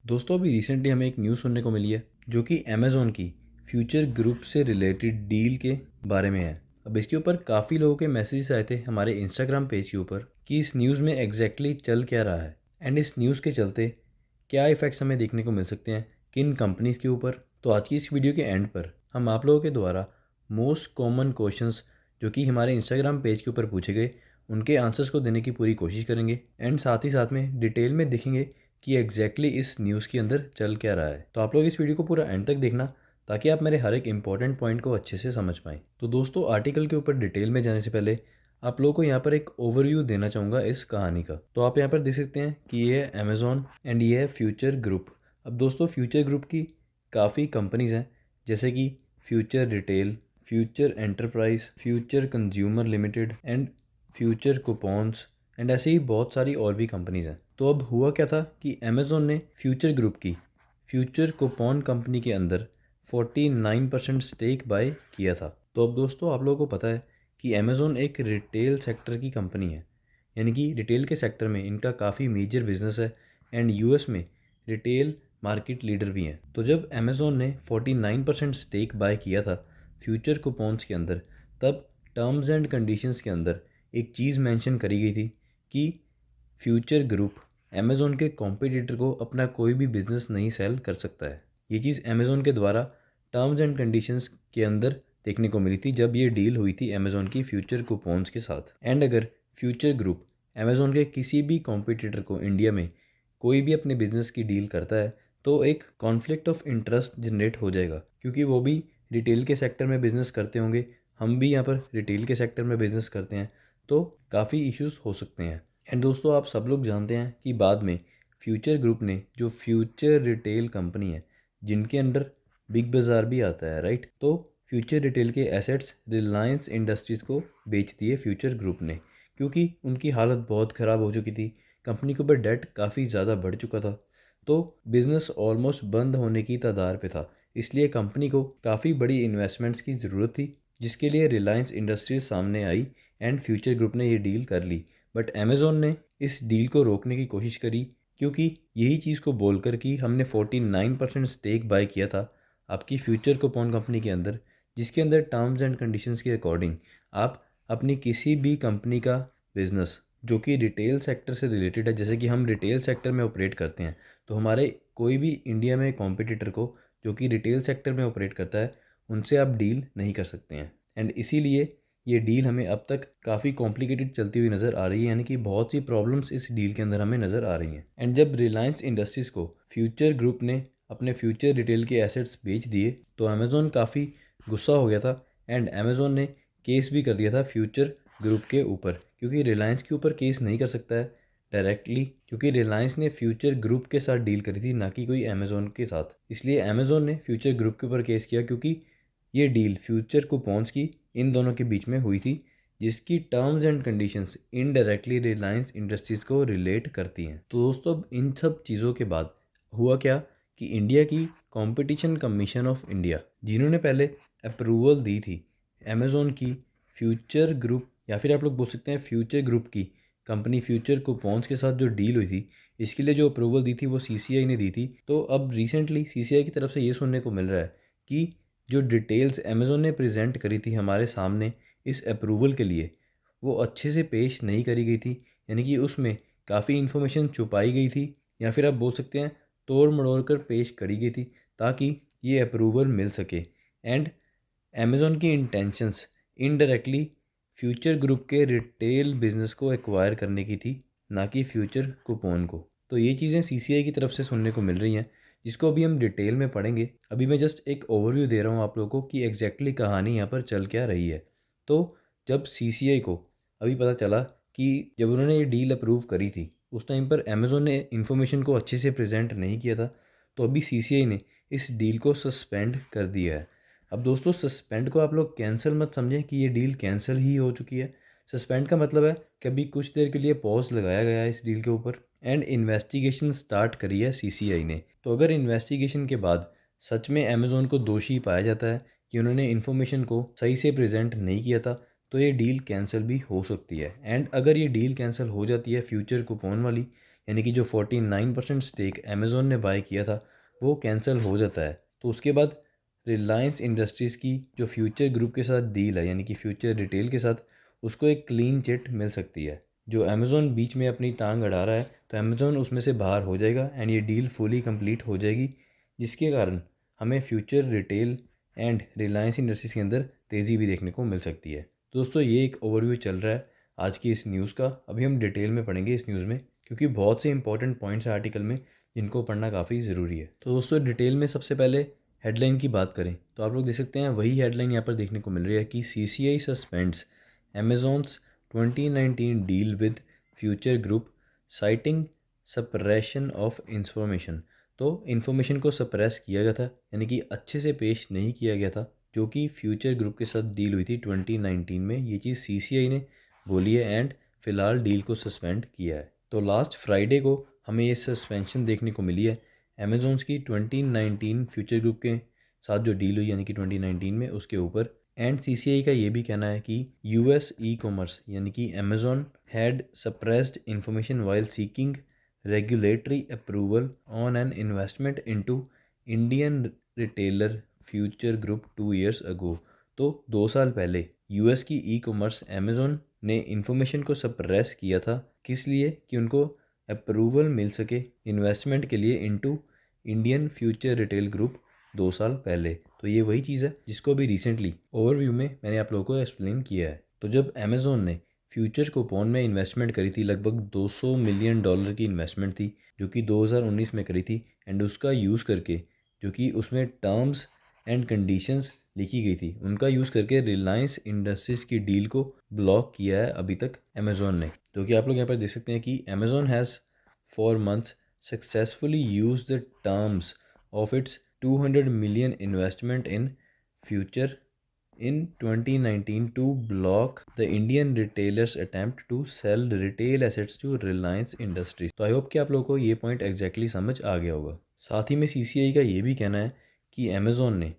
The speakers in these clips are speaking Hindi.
दोस्तों अभी रिसेंटली हमें एक न्यूज़ सुनने को मिली है जो कि अमेज़ॉन की फ्यूचर ग्रुप से रिलेटेड डील के बारे में है। अब इसके ऊपर काफ़ी लोगों के मैसेजेस आए थे हमारे इंस्टाग्राम पेज के ऊपर कि इस न्यूज़ में एग्जैक्टली चल क्या रहा है एंड इस न्यूज़ के चलते क्या इफ़ेक्ट्स हमें देखने को मिल सकते हैं किन कंपनीज़ के ऊपर। तो आज की इस वीडियो के एंड पर हम आप लोगों के द्वारा मोस्ट कॉमन क्वेश्चंस जो कि हमारे इंस्टाग्राम पेज के ऊपर पूछे गए उनके आंसर्स को देने की पूरी कोशिश करेंगे एंड साथ ही साथ में डिटेल में देखेंगे कि एग्जैक्टली इस न्यूज़ के अंदर चल क्या रहा है। तो आप लोग इस वीडियो को पूरा एंड तक देखना ताकि आप मेरे हर एक इंपॉर्टेंट पॉइंट को अच्छे से समझ पाएँ। तो दोस्तों आर्टिकल के ऊपर डिटेल में जाने से पहले आप लोगों को यहाँ पर एक ओवरव्यू देना चाहूँगा इस कहानी का। तो आप यहाँ पर देख सकते हैं कि ये है अमेज़ॉन एंड ये है फ्यूचर ग्रुप। अब दोस्तों फ्यूचर ग्रुप की काफ़ी कंपनीज़ हैं जैसे कि future retail, future enterprise, future consumer limited and future coupons and ऐसे ही बहुत सारी और भी कंपनीज़ हैं। तो अब हुआ क्या था कि अमेज़ॉन ने फ्यूचर ग्रुप की फ्यूचर कूपन कंपनी के अंदर 49% स्टेक बाय किया था। तो अब दोस्तों आप लोगों को पता है कि अमेज़ॉन एक रिटेल सेक्टर की कंपनी है, यानी कि रिटेल के सेक्टर में इनका काफ़ी मेजर बिजनेस है एंड यूएस में रिटेल मार्केट लीडर भी हैं। तो जब अमेज़ॉन ने 49% स्टेक बाय किया था फ्यूचर कूपन्स के अंदर, तब टर्म्स एंड कंडीशंस के अंदर एक चीज़ मेंशन करी गई थी कि फ्यूचर ग्रुप अमेज़ॉन के कॉम्पिटिटर को अपना कोई भी बिजनेस नहीं सेल कर सकता है। ये चीज़ अमेज़ॉन के द्वारा टर्म्स एंड कंडीशंस के अंदर देखने को मिली थी जब ये डील हुई थी अमेज़ॉन की फ्यूचर कूपन्स के साथ। एंड अगर फ्यूचर ग्रुप अमेज़ॉन के किसी भी कॉम्पिटिटर को इंडिया में कोई भी अपने बिजनेस की डील करता है तो एक कॉन्फ्लिक्ट ऑफ इंटरेस्ट जनरेट हो जाएगा, क्योंकि वो भी रिटेल के सेक्टर में बिजनेस करते होंगे, हम भी यहाँ पर रिटेल के सेक्टर में बिजनेस करते हैं, तो काफ़ी इश्यूज़ हो सकते हैं। एंड दोस्तों आप सब लोग जानते हैं कि बाद में फ्यूचर ग्रुप ने जो फ्यूचर रिटेल कंपनी है जिनके अंडर बिग बाज़ार भी आता है, राइट, तो फ्यूचर रिटेल के एसेट्स रिलायंस इंडस्ट्रीज़ को बेच दिए फ्यूचर ग्रुप ने, क्योंकि उनकी हालत बहुत ख़राब हो चुकी थी, कंपनी के ऊपर डेट काफ़ी ज़्यादा बढ़ चुका था, तो बिज़नेस ऑलमोस्ट बंद होने की कगार पे था। इसलिए कंपनी को काफ़ी बड़ी इन्वेस्टमेंट्स की ज़रूरत थी, जिसके लिए रिलायंस इंडस्ट्रीज सामने आई एंड फ्यूचर ग्रुप ने ये डील कर ली। बट अमेज़ॉन ने इस डील को रोकने की कोशिश करी, क्योंकि यही चीज़ को बोलकर कि हमने 49% स्टेक बाय किया था आपकी फ्यूचर कूपन कंपनी के अंदर, जिसके अंदर टर्म्स एंड कंडीशंस के अकॉर्डिंग आप अपनी किसी भी कंपनी का बिजनेस जो कि रिटेल सेक्टर से रिलेटेड है, जैसे कि हम रिटेल सेक्टर में ऑपरेट करते हैं, तो हमारे कोई भी इंडिया में कॉम्पिटिटर को जो कि रिटेल सेक्टर में ऑपरेट करता है उनसे आप डील नहीं कर सकते हैं। एंड इसीलिए ये डील हमें अब तक काफ़ी कॉम्प्लिकेटेड चलती हुई नज़र आ रही है, यानी कि बहुत सी प्रॉब्लम्स इस डील के अंदर हमें नज़र आ रही हैं। एंड जब रिलायंस इंडस्ट्रीज़ को फ्यूचर ग्रुप ने अपने फ्यूचर रिटेल के एसेट्स बेच दिए तो अमेज़ॉन काफ़ी गुस्सा हो गया था एंड अमेज़ॉन ने केस भी कर दिया था फ्यूचर ग्रुप के ऊपर, क्योंकि रिलायंस के ऊपर केस नहीं कर सकता है डायरेक्टली, क्योंकि रिलायंस ने फ्यूचर ग्रुप के साथ डील करी थी, ना कि कोई अमेज़ॉन के साथ। इसलिए अमेज़ॉन ने फ्यूचर ग्रुप के ऊपर केस किया, क्योंकि ये डील फ्यूचर कूपन्स की इन दोनों के बीच में हुई थी, जिसकी terms and conditions indirectly Reliance industries को रिलेट करती हैं। तो दोस्तों अब इन सब चीज़ों के बाद हुआ क्या कि इंडिया की कंपटीशन कमीशन ऑफ इंडिया, जिन्होंने पहले अप्रूवल दी थी अमेज़ॉन की फ्यूचर ग्रुप या फिर आप लोग बोल सकते हैं फ्यूचर ग्रुप की कंपनी फ्यूचर कूपन्स के साथ जो डील हुई थी, इसके लिए जो अप्रूवल दी थी वो सीसीआई ने दी थी। तो अब रिसेंटली सीसीआई की तरफ से ये सुनने को मिल रहा है कि जो डिटेल्स अमेज़ॉन ने प्रेजेंट करी थी हमारे सामने इस अप्रूवल के लिए, वो अच्छे से पेश नहीं करी गई थी, यानी कि उसमें काफ़ी इन्फॉर्मेशन छुपाई गई थी या फिर आप बोल सकते हैं तोड़ मड़ोड़ कर पेश करी गई थी ताकि ये अप्रूवल मिल सके। एंड अमेज़ॉन की इंटेंशंस इनडायरेक्टली फ्यूचर ग्रुप के रिटेल बिजनेस को एक्वायर करने की थी, ना कि फ्यूचर कूपन को। तो ये चीज़ें सीसीआई की तरफ से सुनने को मिल रही हैं, जिसको अभी हम डिटेल में पढ़ेंगे। अभी मैं जस्ट एक ओवरव्यू दे रहा हूँ आप लोगों को कि एग्जैक्टली कहानी यहाँ पर चल क्या रही है। तो जब सीसीआई को अभी पता चला कि जब उन्होंने ये डील अप्रूव करी थी उस टाइम पर अमेज़ॉन ने इन्फॉर्मेशन को अच्छे से प्रेजेंट नहीं किया था, तो अभी सीसीआई ने इस डील को सस्पेंड कर दिया है। अब दोस्तों सस्पेंड को आप लोग कैंसिल मत समझें कि ये डील कैंसिल ही हो चुकी है। सस्पेंड का मतलब है कि अभी कुछ देर के लिए पॉज लगाया गया है इस डील के ऊपर एंड इन्वेस्टिगेशन स्टार्ट करी है सीसीआई ने। तो अगर इन्वेस्टिगेशन के बाद सच में अमेज़ॉन को दोषी पाया जाता है कि उन्होंने इन्फॉर्मेशन को सही से प्रेजेंट नहीं किया था, तो ये डील कैंसिल भी हो सकती है। एंड अगर ये डील कैंसिल हो जाती है फ्यूचर कूपन वाली, यानी कि जो 49% स्टेक अमेज़ॉन ने बाय किया था वो कैंसिल हो जाता है, तो उसके बाद रिलायंस इंडस्ट्रीज़ की जो फ्यूचर ग्रुप के साथ डील है यानी कि फ्यूचर रिटेल के साथ, उसको एक क्लीन चिट मिल सकती है। जो अमेज़ॉन बीच में अपनी टांग अड़ा रहा है तो अमेज़ॉन उसमें से बाहर हो जाएगा एंड ये डील फुली कंप्लीट हो जाएगी, जिसके कारण हमें future retail and Reliance industries के अंदर तेज़ी भी देखने को मिल सकती है। दोस्तों ये एक ओवरव्यू चल रहा है आज की इस न्यूज़ का। अभी हम डिटेल में पढ़ेंगे इस न्यूज़ में, क्योंकि बहुत से इंपॉर्टेंट पॉइंट्स हैं आर्टिकल में जिनको पढ़ना काफ़ी ज़रूरी है। तो दोस्तों डिटेल में सबसे पहले हेडलाइन की बात करें तो आप लोग देख सकते हैं वही हेडलाइन यहाँ पर देखने को मिल रही है कि CCI suspends Amazon's 2019 deal with future group citing suppression of information. तो इन्फॉर्मेशन को सप्रेस किया गया था यानी कि अच्छे से पेश नहीं किया गया था जो कि फ्यूचर ग्रुप के साथ डील हुई थी 2019 में। ये चीज़ CCI ने बोली है एंड फ़िलहाल डील को सस्पेंड किया है। तो लास्ट फ्राइडे को हमें ये सस्पेंशन देखने को मिली है अमेज़ॉन्स की 2019 फ्यूचर ग्रुप के साथ जो डील हुई यानी कि 2019 में उसके ऊपर। एंड CCI का ये भी कहना है कि US ई कॉमर्स यानी कि Amazon had suppressed information while seeking regulatory approval on an investment into Indian retailer future group 2 years अगो। तो 2 साल पहले US की ई कॉमर्स अमेज़ॉन ने इन्फॉर्मेशन को सप्रेस किया था, किस लिए कि उनको अप्रूवल मिल सके इन्वेस्टमेंट के लिए into Indian future retail group 2 साल पहले। तो ये वही चीज़ है जिसको भी रिसेंटली ओवरव्यू में मैंने आप लोगों को एक्सप्लेन किया है। तो जब अमेज़ॉन ने फ्यूचर कूपन में इन्वेस्टमेंट करी थी, लगभग $200 मिलियन की इन्वेस्टमेंट थी जो कि 2019 में करी थी, एंड उसका यूज़ करके जो कि उसमें टर्म्स एंड कंडीशंस लिखी गई थी उनका यूज़ करके रिलायंस इंडस्ट्रीज़ की डील को ब्लॉक किया है अभी तक अमेज़ॉन ने। जो कि आप लोग यहाँ पर देख सकते हैं कि Amazon has for months successfully use the terms of its 200 million investment in future in 2019 to block the Indian retailers attempt to sell retail assets to Reliance Industries। तो आई होप कि आप लोगों को ये पॉइंट एग्जैक्टली समझ आ गया होगा। साथ ही में CCI का ये भी कहना है कि अमेज़ॉन ने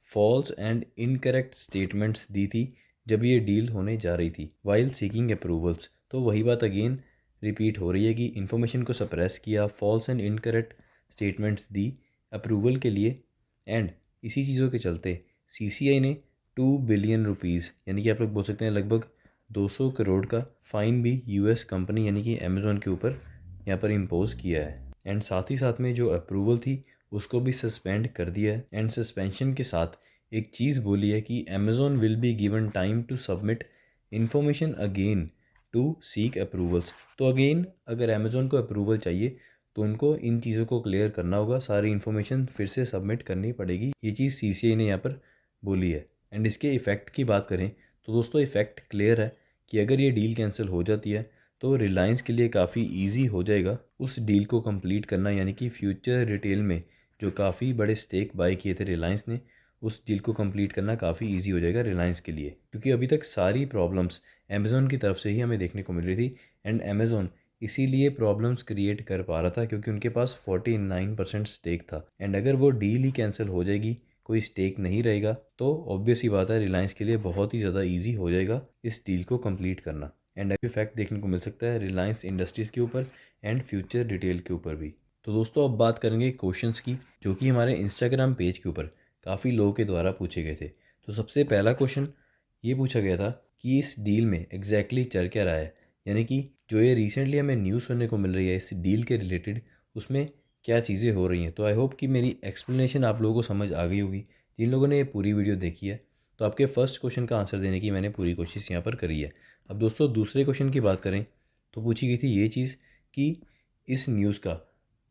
फॉल्स एंड इनकरेक्ट स्टेटमेंट्स दी थी जब ये डील होने जा रही थी वाइल सीकिंग अप्रूवल्स। तो वही बात अगेन रिपीट हो रही है कि इन्फॉर्मेशन को सप्रेस किया, फॉल्स एंड इनकरेक्ट स्टेटमेंट्स दी अप्रूवल के लिए, एंड इसी चीज़ों के चलते CCI ने 2 बिलियन रुपीज़ यानी कि आप लोग बोल सकते हैं लगभग 200 करोड़ का फ़ाइन भी US कंपनी यानी कि अमेज़ॉन के ऊपर यहाँ पर इम्पोज किया है। एंड साथ ही साथ में जो अप्रूवल थी उसको भी सस्पेंड कर दिया है। एंड सस्पेंशन के साथ एक चीज़ बोली है कि Amazon will be given time to submit information again to seek approvals. तो अगेन अगर अमेज़ॉन को अप्रूवल चाहिए तो उनको इन चीज़ों को क्लियर करना होगा, सारी इन्फॉर्मेशन फिर से सबमिट करनी पड़ेगी। ये चीज़ CCI ने यहाँ पर बोली है। एंड इसके इफ़ेक्ट की बात करें तो दोस्तों इफ़ेक्ट क्लियर है कि अगर ये डील कैंसिल हो जाती है तो रिलायंस के लिए काफ़ी ईजी हो जाएगा उस डील को कंप्लीट करना, यानी कि फ्यूचर रिटेल में जो काफ़ी बड़े स्टेक बाय किए थे रिलायंस ने, उस डील को कंप्लीट करना काफ़ी ईजी हो जाएगा रिलायंस के लिए, क्योंकि अभी तक सारी प्रॉब्लम्स अमेज़ॉन की तरफ से ही हमें देखने को मिल रही थी। एंड अमेज़ॉन इसीलिए प्रॉब्लम्स क्रिएट कर पा रहा था क्योंकि उनके पास 49% स्टेक था। एंड अगर वो डील ही कैंसिल हो जाएगी, कोई स्टेक नहीं रहेगा, तो ऑब्वियस ही बात है रिलायंस के लिए बहुत ही ज़्यादा इजी हो जाएगा इस डील को कंप्लीट करना। एंड अभी फैक्ट देखने को मिल सकता है रिलायंस इंडस्ट्रीज़ के ऊपर एंड फ्यूचर रिटेल के ऊपर भी। तो दोस्तों अब बात करेंगे क्वेश्चंस की जो कि हमारे इंस्टाग्राम पेज के ऊपर काफ़ी लोगों के द्वारा पूछे गए थे। तो सबसे पहला क्वेश्चन ये पूछा गया था कि इस डील में एग्जैक्टली चल क्या रहा है, यानी कि जो ये रिसेंटली हमें न्यूज़ सुनने को मिल रही है इस डील के रिलेटेड, उसमें क्या चीज़ें हो रही हैं। तो आई होप कि मेरी एक्सप्लेनेशन आप लोगों को समझ आ गई होगी। जिन लोगों ने ये पूरी वीडियो देखी है तो आपके फर्स्ट क्वेश्चन का आंसर देने की मैंने पूरी कोशिश यहाँ पर करी है। अब दोस्तों दूसरे क्वेश्चन की बात करें तो पूछी गई थी ये चीज़ कि इस न्यूज़ का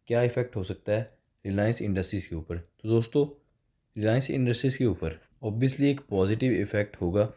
क्या इफ़ेक्ट हो सकता है रिलायंस इंडस्ट्रीज़ के ऊपर। तो दोस्तों रिलायंस इंडस्ट्रीज़ के ऊपर ऑब्वियसली एक पॉजिटिव इफ़ेक्ट होगा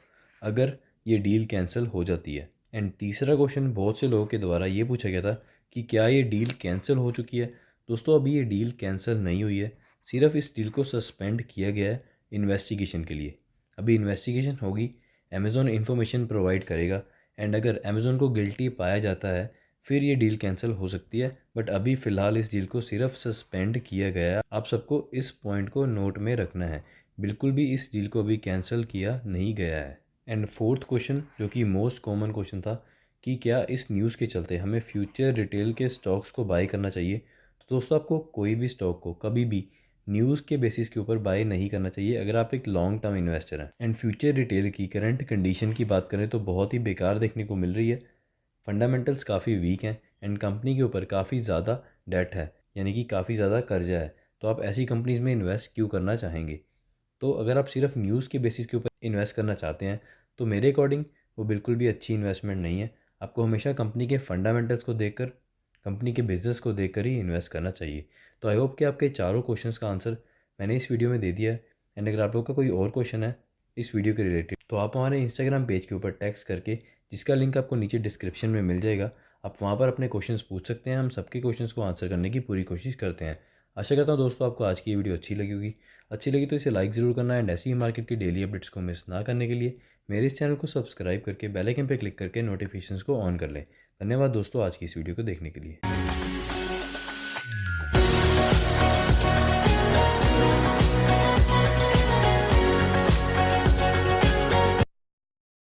अगर ये डील कैंसिल हो जाती है। एंड तीसरा क्वेश्चन बहुत से लोगों के द्वारा ये पूछा गया था कि क्या ये डील कैंसिल हो चुकी है। दोस्तों अभी ये डील कैंसिल नहीं हुई है, सिर्फ इस डील को सस्पेंड किया गया है इन्वेस्टिगेशन के लिए। अभी इन्वेस्टिगेशन होगी, अमेज़ॉन इन्फॉर्मेशन प्रोवाइड करेगा, एंड अगर अमेज़ॉन को गिल्टी पाया जाता है फिर ये डील कैंसिल हो सकती है। बट अभी फ़िलहाल इस डील को सिर्फ सस्पेंड किया गया है। आप सबको इस पॉइंट को नोट में रखना है, बिल्कुल भी इस डील को भी कैंसिल किया नहीं गया है। एंड फोर्थ क्वेश्चन जो कि मोस्ट कॉमन क्वेश्चन था कि क्या इस न्यूज़ के चलते हमें फ्यूचर रिटेल के स्टॉक्स को बाय करना चाहिए। तो दोस्तों, आपको कोई भी स्टॉक को कभी भी न्यूज़ के बेसिस के ऊपर बाय नहीं करना चाहिए अगर आप एक लॉन्ग टर्म इन्वेस्टर हैं। एंड फ्यूचर रिटेल की करंट कंडीशन की बात करें तो बहुत ही बेकार देखने को मिल रही है। फंडामेंटल्स काफ़ी वीक हैं एंड कंपनी के ऊपर काफ़ी ज़्यादा डेट है, यानी कि काफ़ी ज़्यादा कर्जा है। तो आप ऐसी कंपनीज़ में इन्वेस्ट क्यों करना चाहेंगे। तो अगर आप सिर्फ न्यूज़ के बेसिस के ऊपर इन्वेस्ट करना चाहते हैं तो मेरे अकॉर्डिंग वो बिल्कुल भी अच्छी इन्वेस्टमेंट नहीं है। आपको हमेशा कंपनी के फंडामेंटल्स को देखकर, कंपनी के बिजनेस को देखकर ही इन्वेस्ट करना चाहिए। तो आई होप कि आपके चारों क्वेश्चंस का आंसर मैंने इस वीडियो में दे दिया है। एंड अगर आप लोग का कोई और क्वेश्चन है इस वीडियो के रिलेटेड तो आप हमारे इंस्टाग्राम पेज के ऊपर टैग्स करके, जिसका लिंक आपको नीचे डिस्क्रिप्शन में मिल जाएगा, आप वहाँ पर अपने क्वेश्चंस पूछ सकते हैं। हम सबके क्वेश्चंस को आंसर करने की पूरी कोशिश करते हैं। आशा करता हूँ दोस्तों आपको आज की ये वीडियो अच्छी लगी होगी। अच्छी लगी तो इसे लाइक ज़रूर करना एंड ऐसी ही मार्केट की डेली अपडेट्स को मिस ना करने के लिए मेरे इस चैनल को सब्सक्राइब करके बेल आइकन पर क्लिक करके नोटिफिकेशंस को ऑन कर लें। धन्यवाद दोस्तों आज की इस वीडियो को देखने के लिए।